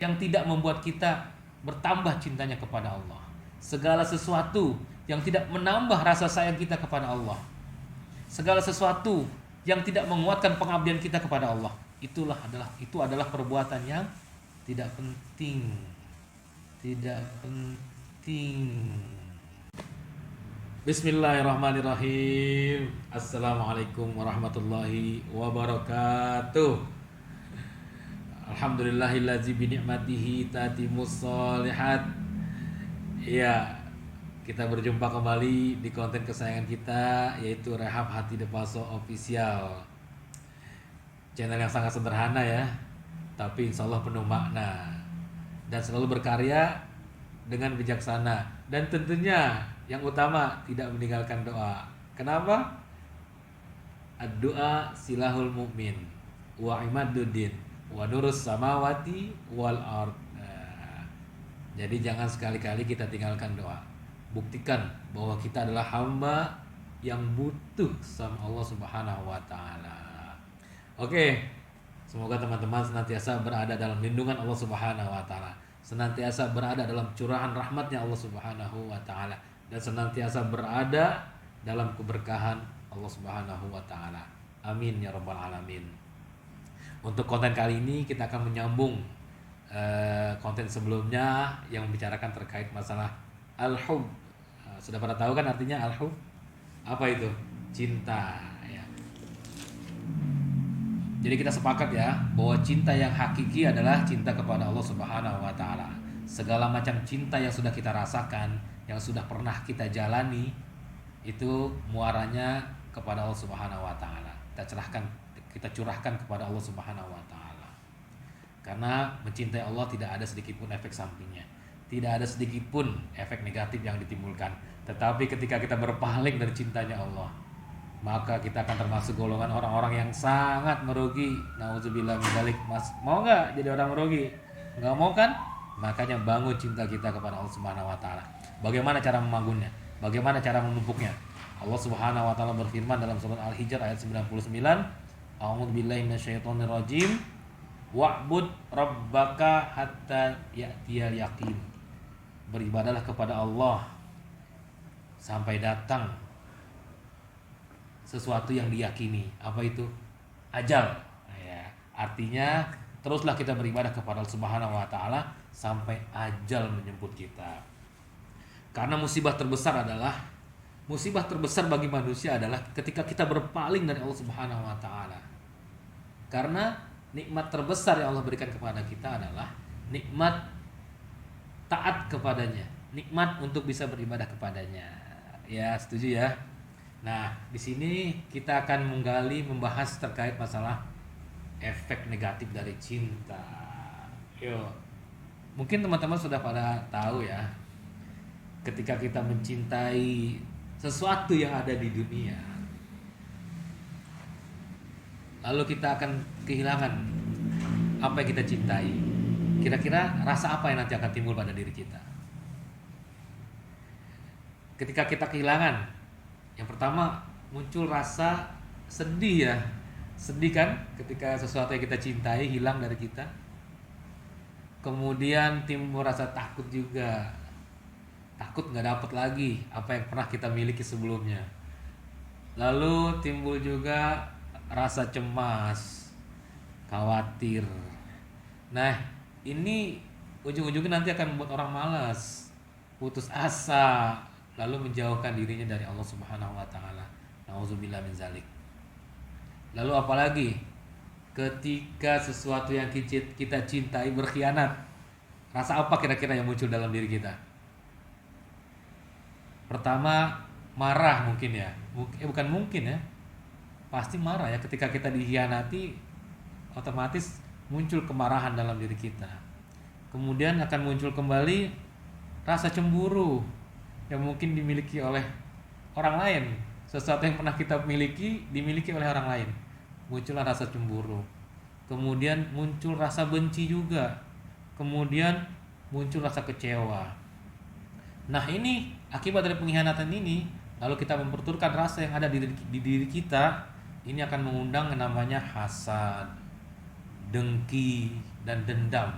yang tidak membuat kita bertambah cintanya kepada Allah. Segala sesuatu yang tidak menambah rasa sayang kita kepada Allah. Segala sesuatu yang tidak menguatkan pengabdian kita kepada Allah. Itu adalah perbuatan yang tidak penting. Tidak penting. Bismillahirrahmanirrahim. Assalamualaikum warahmatullahi wabarakatuh. Alhamdulillahillazi bi ni'matihi tatimmus shalihat. Ya, kita berjumpa kembali di konten kesayangan kita, yaitu Rehab Hati Depaso Official. Channel yang sangat sederhana ya, tapi insya Allah penuh makna dan selalu berkarya dengan bijaksana, dan tentunya yang utama tidak meninggalkan doa. Kenapa? Ad-doa silahul mu'min wa imaduddin wa nurus samawati wal ard. Jadi jangan sekali-kali kita tinggalkan doa. Buktikan bahwa kita adalah hamba yang butuh sama Allah Subhanahu wa taala. Oke. Semoga teman-teman senantiasa berada dalam lindungan Allah Subhanahu wa taala, senantiasa berada dalam curahan rahmatnya Allah Subhanahu wa taala, dan senantiasa berada dalam keberkahan Allah Subhanahu wa taala. Amin ya rabbal alamin. Untuk konten kali ini kita akan menyambung konten sebelumnya yang membicarakan terkait masalah al-hub. Sudah pada tahu kan artinya al-hub? Apa itu? Cinta ya. Jadi kita sepakat ya bahwa cinta yang hakiki adalah cinta kepada Allah Subhanahu wa taala. Segala macam cinta yang sudah kita rasakan, yang sudah pernah kita jalani, itu muaranya kepada Allah Subhanahu wa taala. Kita curahkan kepada Allah Subhanahu wa taala. Karena mencintai Allah tidak ada sedikit pun efek sampingnya. Tidak ada sedikit pun efek negatif yang ditimbulkan. Tetapi ketika kita berpaling dari cintanya Allah, maka kita akan termasuk golongan orang-orang yang sangat merugi. Nauzubillah min dzalik. Mas, mau enggak jadi orang merugi? Enggak mau kan? Makanya bangun cinta kita kepada Allah Subhanahu wa taala. Bagaimana cara membangunnya? Bagaimana cara memupuknya? Allah Subhanahu wa taala berfirman dalam surat Al-Hijr ayat 99, A'udzubillahi minasyaitonirrajim. Wa'bud rabbaka hatta ya'tiyal yaqin. Beribadahlah kepada Allah sampai datang sesuatu yang diyakini. Apa itu? Ajal. Ya, artinya teruslah kita beribadah kepada Allah Subhanahu wa taala sampai ajal menjemput kita. Karena musibah terbesar bagi manusia adalah ketika kita berpaling dari Allah Subhanahu wa taala. Karena nikmat terbesar yang Allah berikan kepada kita adalah nikmat taat kepadanya, nikmat untuk bisa beribadah kepadanya. Ya, setuju ya? Nah, di sini kita akan membahas terkait masalah efek negatif dari cinta. Yo. Mungkin teman-teman sudah pada tahu ya, ketika kita mencintai sesuatu yang ada di dunia, lalu kita akan kehilangan apa yang kita cintai. Kira-kira rasa apa yang nanti akan timbul pada diri kita ketika kita kehilangan? Yang pertama, muncul rasa sedih ya. Sedih kan ketika sesuatu yang kita cintai hilang dari kita. Kemudian timbul rasa takut juga. Takut gak dapat lagi apa yang pernah kita miliki sebelumnya. Lalu timbul juga rasa cemas, khawatir. Nah, ini ujung-ujungnya nanti akan membuat orang malas, putus asa, lalu menjauhkan dirinya dari Allah Subhanahu wa taala. Nauzubillah min dzalik. Lalu apalagi ketika sesuatu yang kita cintai berkhianat, rasa apa kira-kira yang muncul dalam diri kita? Pertama, marah mungkin ya. Bukan mungkin ya. Pasti marah ya. Ketika kita dikhianati, otomatis muncul kemarahan dalam diri kita. Kemudian akan muncul kembali rasa cemburu yang mungkin dimiliki oleh orang lain. Sesuatu yang pernah kita miliki dimiliki oleh orang lain. Muncullah rasa cemburu. Kemudian muncul rasa benci juga. Kemudian muncul rasa kecewa. Nah, ini akibat dari pengkhianatan ini, lalu kita memperturutkan rasa yang ada di diri kita, ini akan mengundang yang namanya hasad, dengki, dan dendam.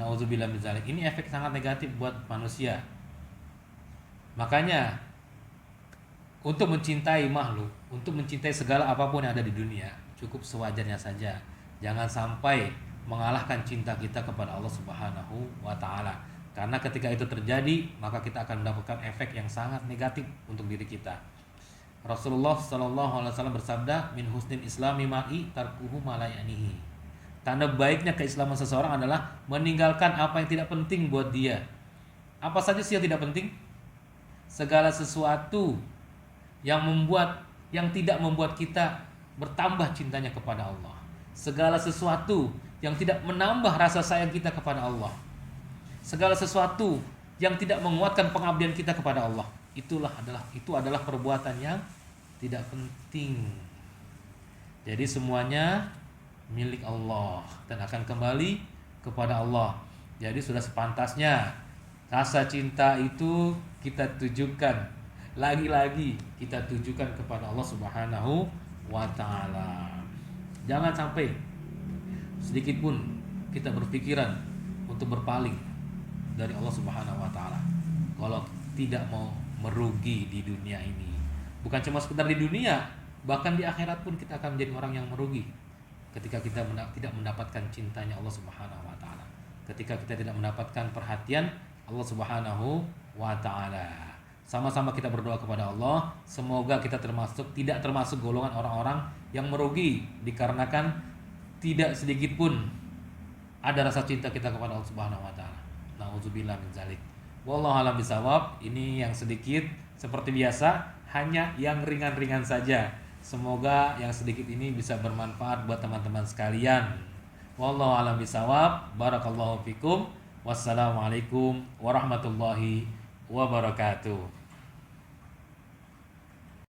Nauzubillah min dzalik. Ini efek sangat negatif buat manusia. Makanya untuk mencintai makhluk, untuk mencintai segala apapun yang ada di dunia, cukup sewajarnya saja. Jangan sampai mengalahkan cinta kita kepada Allah Subhanahu wa taala. Karena ketika itu terjadi, maka kita akan mendapatkan efek yang sangat negatif untuk diri kita. Rasulullah sallallahu alaihi wasallam bersabda, "Min husnil islami ma'i tarkuhu ma la ya'nihi." Tanda baiknya keislaman seseorang adalah meninggalkan apa yang tidak penting buat dia. Apa saja sih yang tidak penting? Segala sesuatu yang tidak membuat kita bertambah cintanya kepada Allah. Segala sesuatu yang tidak menambah rasa sayang kita kepada Allah. Segala sesuatu yang tidak menguatkan pengabdian kita kepada Allah. Itu adalah perbuatan yang tidak penting. Jadi semuanya milik Allah dan akan kembali kepada Allah. Jadi sudah sepantasnya rasa cinta itu kita tujukan, lagi-lagi kita tujukan kepada Allah Subhanahu wa taala. Jangan sampai sedikit pun kita berpikiran untuk berpaling dari Allah Subhanahu wa taala. Kalau tidak mau merugi di dunia ini, bukan cuma sekedar di dunia, bahkan di akhirat pun kita akan menjadi orang yang merugi ketika kita tidak mendapatkan cintanya Allah Subhanahu wa taala. Ketika kita tidak mendapatkan perhatian Allah Subhanahu wa taala. Sama-sama kita berdoa kepada Allah, semoga kita tidak termasuk golongan orang-orang yang merugi dikarenakan tidak sedikit pun ada rasa cinta kita kepada Allah Subhanahu wa taala. Nauzubillah min dzalik. Wallahu a'lam bishawab. Ini yang sedikit seperti biasa, hanya yang ringan-ringan saja. Semoga yang sedikit ini bisa bermanfaat buat teman-teman sekalian. Wallahu a'lam bishawab. Barakallahu fikum. Wassalamualaikum warahmatullahi wabarakatuh.